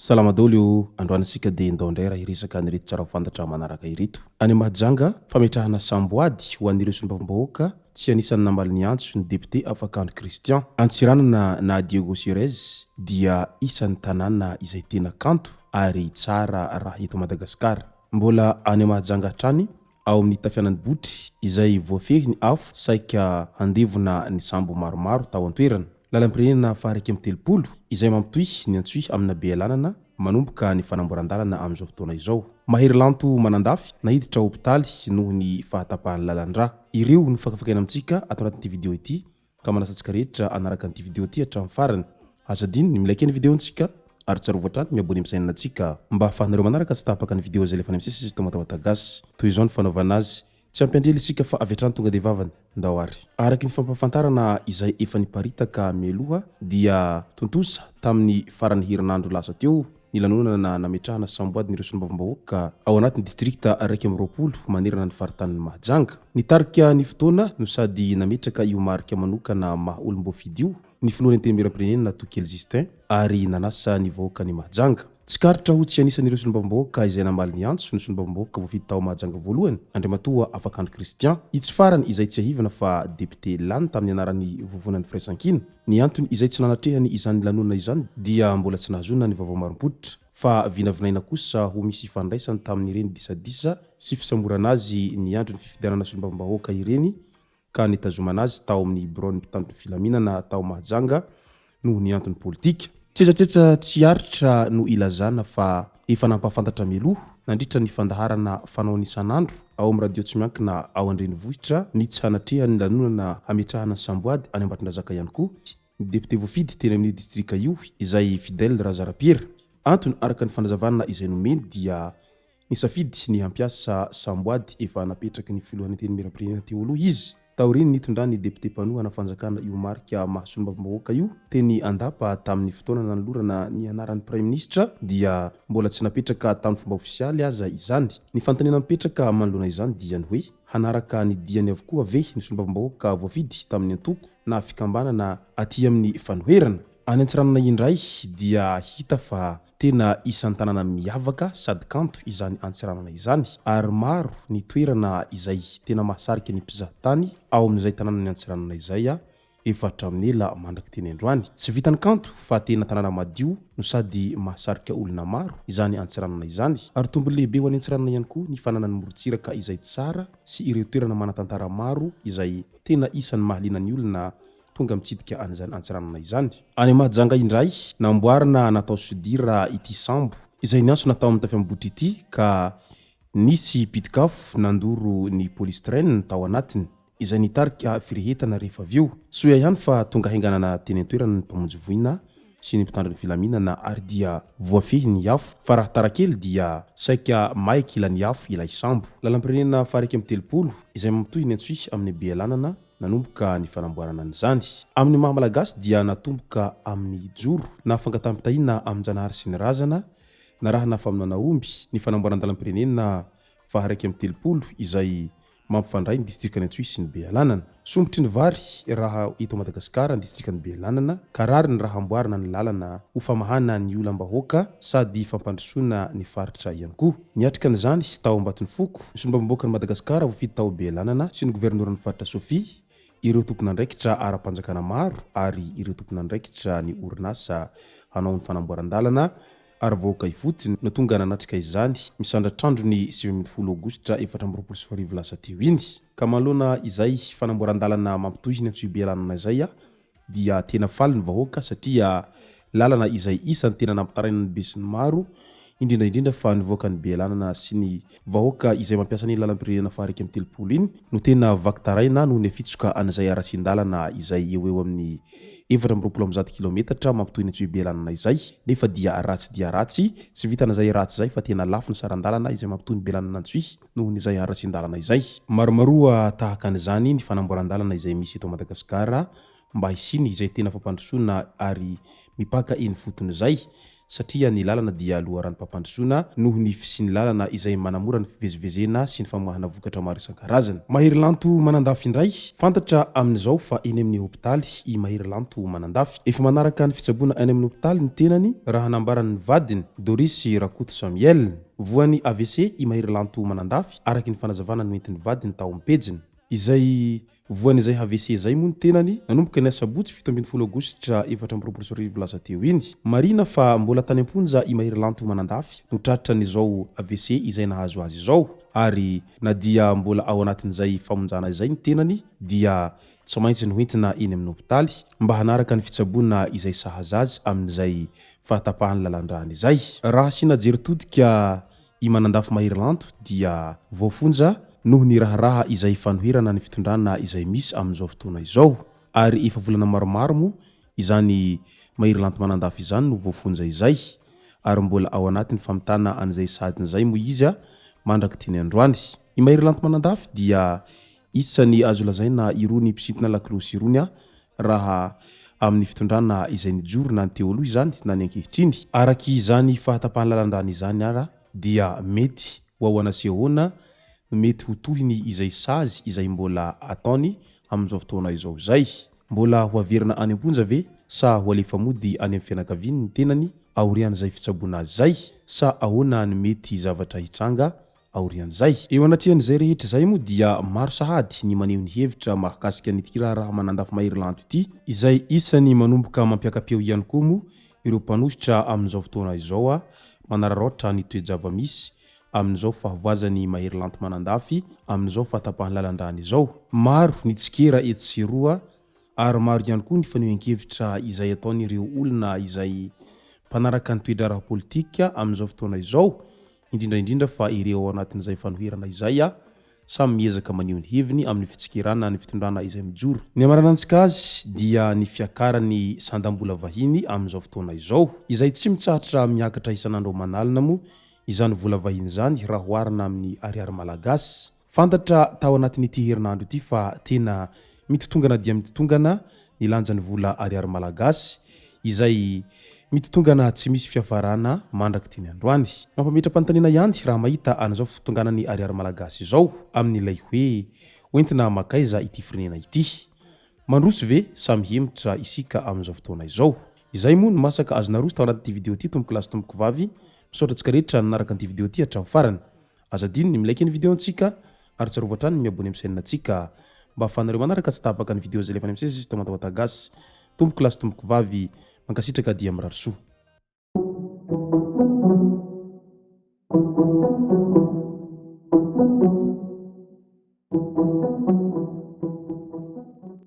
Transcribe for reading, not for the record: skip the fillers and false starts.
Salama daoly androanitsika dia ndao-ndray raha iresaka ny reto tsara ho fantatra manaraka ireto. Any Mahajanga fametrahana samboady ho an'ireo solombavam-bahoaka tsy anisany namaly ny antso ny député Afakano Christian. Antsiranana na Diego Sirez dia isan'ny tanàna izay tena kanto ary tsara raha eto Madagasikara. Mbola any Mahajanga hatrany ao amin'ny tafianan'ny botry izay voafehy ny afo saika handevona ny sambo maromaro tao an-toerana. Lalam-pirenena faharaiky amin'ny telopolo izay mampitohy ny antsoy amina bealanana manomboka ny fanamboaran-dalana amin'izao fotoana izao. Mahery lanto manandafy nahiditra hopitaly noho ny fahatapahan'ny lalan-drà. Ireo ny fakafakaina amintsika atao anatin'ity video ity ka manasantsika rehetra anaraka an'ity video ity hatramin'ny farany. Azadiny ny milaiky ny videontsika ary tsarovatra ny miabony amin'ny chaîne-nantsika mba ahafahanareo manaraka tsy tapaka ny video zay lefa ny misesy tomatagasy toy izao ny fanaovana azy. Tsy ampandrely isika fa avy hatrany tonga dia vavany ndao ary. Araky ny fampahafantarana izay efa niparitaka mialoha dia tontosa tamin'ny farany herinandro lasa teo ny lanonana nametrahana samboady n'ireo solombavam-bahoaka ao anatin'ny distrikta raiky amby roapolo manerana ny faritany Mahajanga. Nitarika ny fotoana no sady nametraka io marika manokana maha olom-boafidy io ny filohan'ny tenim-pirenena Tokely Justin ary nanasa ny vahoaka ny Mahajanga. Tsy karitra ho tsy anisan'ireo solombavam-bahoaka izay namaly ny antso ny solombavam-bahoaka voafidy tao Mahajanga voalohany Andriamatoa Afakano Christian. Itsy farany izay tsy ahivana fa député lany tamin'ny anaran'ny vovonan'ny firaisankina. Ny antony izay tsy nanatrehany izany lanonana izany dia mbola tsy nahazona ny vaovao marim-pototra fa vinavinaina kosa ho misy fandraisany tamin'ireny disadisa sy fisamorana azy ny andro ny fifidianana solombavam-bahoaka ireny ka nitazomana azy tao amin'ny bureau-ny mpitandro ny filaminana tao Mahajanga noho ny antony politika. Tsetsatetsa tsy aritra no ilazana fa efa nampahafantatra mialoha nandritra ny fandaharana fanao isan'andro ao amin'ny radio tsy miankina ao Andrenivohitra ny tsy hanatrehany lanonana hametrahana samboady any Ambatondrazaka ihany koa ny député voafidy teny amin'ny distrika io izay Fidèle Razarapiera. Antony araka ny fanazavana izay nomeny dia nisafidy ny hampiasa samboady efa napetraky ny filohan'ny teny miram-pirenena teo aloha izy. Taoriny nitondrany député mpanohana fanjakana io marika mahasolombam-bahoaka io teny andapa tamin'ny fotoana nanolorana ny anaran'ny prime ministre dia mbola tsy napetraka tamin'ny fomba ofisialy aza izany. Ny fanontaniana mipetraka manoloana izany dia ny hoe hanaraka ny diany avokoa ve ny solombam-bahoaka voafidy tamin'ny antoko na fikambanana aty amin'ny fanoherana. Any Antsiranana indray dia hita fa tena isan'ny tanàna miavaka sady kanto izany Antsiranana izany ary maro ny toerana izay tena mahasarika ny mpizahatany ao amin'izay tanàna ny Antsiranana izay efa hatramin'ny ela mandraky teny androany. Tsy vitany kanto fa tena tanàna madio no sady mahasarika olona maro izany Antsiranana izany ary tombony lehibe ho any Antsiranana ihany koa ny fananany morontsiraka izay tsara sy ireo toerana manatantara maro izay tena isan'ny mahaliana ny olona tonga mitsidika an'izany Antsiranana izany. Any Mahajanga indray namboarina natao sodira ity sambo izay ny antso natao amin'ny tafiam-botry ity ka nisy pitikafo nandoro ny polystyrène tao anatiny izay nitarika firehetana rehefa avy eo. Soa ihany fa tonga hainganana teny an-toerana ny mpamonjy voina sy ny mpitandro ny filaminana ary dia voafehy ny afo fa raha tarakely dia saika maiky ilany afo ilay sambo. Lalam-pirenena faharaiky amin'ny telopolo izay mampitohy ny antsoy amin'ny bealanana nanomboka ny fanamboarana an'izany. Amin'ny maha malagasy dia natomboka amin'ny joro na fangataham-pitahiana amin-janahary sy ny razana na raha na famonoana omby ny fanamboaran-dalam-pirenena faharaiky amin'ny telopolo izay mampifandray ny distrika ny antsoy sy ny bealanana. Sombotry ny vary raha eto Madagasikara ny distrika ny bealanana ka rary ny raha amboarina ny lalana ho famahana ny olam-bahoaka sady fampandrosoana ny faritra ihany koa. Niatrika n'izany tao Ambatony Foko ny solombavam-bahoaka ny Madagasikara voafidy tao bealanana sy ny governoran'ny faritra Sofia ireo tompon'andraikitra ara-panjakana maro ary ireo tompon'andraikitra ny orinasa hanao ny fanamboaran-dalana ary vahoaka ifotiny no tonga nanatrika izany misandratrandro ny 20 Aogositra 2024 lasa teo iny. Ka manoloana izay fanamboaran-dalana mampitohy ny antsoy bealanana izay dia tena faly ny vahoaka satria lalana izay isan'ny tena nampitaraina ny be sy ny maro indrindraindrindra fa nivoaka ny belanana sy ny vahoaka izay mampiasa ny lalam-pirenena faharaiky amin'ny telopolo iny no tena vaktaraina noho ny fitsoka an'izay aratsindalana izay eo eo amin'ny 420 kilometatra mampitoy ny tsy belanana izay nefa dia ratsy dia ratsy tsy vitan'izay ratsy izay fa tena lafo ny sarandalana izay mampitoy ny belanana antsy noho n'izay aratsindalana izay maromaroa tahaka an'izany ny fanamboaran-dalana izay misy eto Madagasikara mba hisiny izay tena fampandrosoana ary mipaka eny fotony izay satria ny lalana dia loharano mpampandrosoana noho ny fisiany lalana izay manamora ny fivezivezena sy ny famoahana vokatra maro isan-karazany. Mahery-lanto manandafy indray fantatra amin'izao fa eny amin'ny hopitaly i mahery-lanto manandafy efa manaraka ny fitsaboana eny amin'ny hopitaly ny tenany raha nambaran'ny vadiny Doris Rakoto Samuel voan'ny AVC i mahery-lanto manandafy araky ny fanazavana no entin'ny vadiny tao ampejiny izay voan'izay AVC izay moa ny tenany nanomboka ny sabotsy 17 Aogositra 2024 lasa teo iny marina fa mbola tany amponja i mahery-lanto manandafy no tratra n'izao AVC izay nahazo azy izao ary na dia mbola ao anatin'izay famonjana izay ny tenany dia tsy maintsy noentina eny amin'ny hopitaly mba hanaraka ny fitsaboana izay sahaza azy amin'izay fahatapahany lalandrany izay raha sina jeritodika i manandafy mahery-lanto dia voafonja noho ny raharaha izay fanoherana ny fitondrana izay misy amin'izao fotoana izao ary efa volana maromaro moa izany mahery-lanto manandafy izany no voafonja izay ary mbola ao anatin'ny famitana an'izay sadin'izay moa izy mandraky tiany androany i mahery-lanto manandafy dia isany azo lazaina irony mpisintona lakolosy irony raha amin'ny fitondrana izay nijorona ny teo aloha izany na ny ankehitriny araky izany fahatapahany lalandrany izany ara dia mety ho ao anasehoana mety ho tohiny izay sazy izay mbola ataony amin'izao fotoana izao izay mbola ho averina any amponja ve sa ho alefa mody any amin'ny fianakaviany ny tenany aorian'izay fitsaboana azy zay sa ahoana ny mety zavatra hitranga aorian'izay eo anatrian'izay rehetra izay moa dia maro sahady ny maneho ny hevitra mahakasika nyity raha manandafy mahery-lanto ity izay isany manomboka mampiaka-peo ihany koa moa ireo mpanositra amin'izao fotoana izao manararaotra ny toe-java-misy amin'izao fahavoazany mahery-lanto manandafy amin'izao fahatapahany lalandrany izao maro ny tsikera etseroa ary maro ihany koa ny fanehoan-kevitra izay ataon'ireo olona izay mpanaraka ny toe-draharaha politika amin'izao fotoana izao indrindraindrindra fa ireo ao anatin'izay fanoherana izay samy miezaka maneho ny heviny amin'ny fitsikerana ny fitondrana izay mijoro ny amaranantsika azy dia ny fiakarany sandam-bola vahiny amin'izao fotoana izao izay tsy mitsahatra miakatra isan'andro manalina moa izany vola vahiny izany raha hoarina amin'ny ariary malagasy fantatra tao anatin'ity herinandro ity fa tena mitotongana dia mitotongana ny lanjan'ny vola ariary malagasy izay mitotongana tsy misy fiafarana mandraky tiany androany mampametra-panontaniana ihany raha mahita an'izao fitonganany ariary malagasy izao amin'ilay hoe hoentina makaiza ity firenena ity mandroso ve samy hemitra isika amin'izao fotoana izao izay moa no masaka azonarosy tao anatin'ity video ity tomboko lasy tomboko vavy misaotratsika rehetra nanaraka an'ity video ity hatramin'ny farany azadiny ny milaiky ny video antsika ary tsarovatrany miabony amin'ny chaîne antsika mba ahafahanareo manaraka tsy tapaka ny video zay lefa any amin'ny sesy tomatawatagasy tomboko lasy tomboko vavy mankasitraka dia mirary soa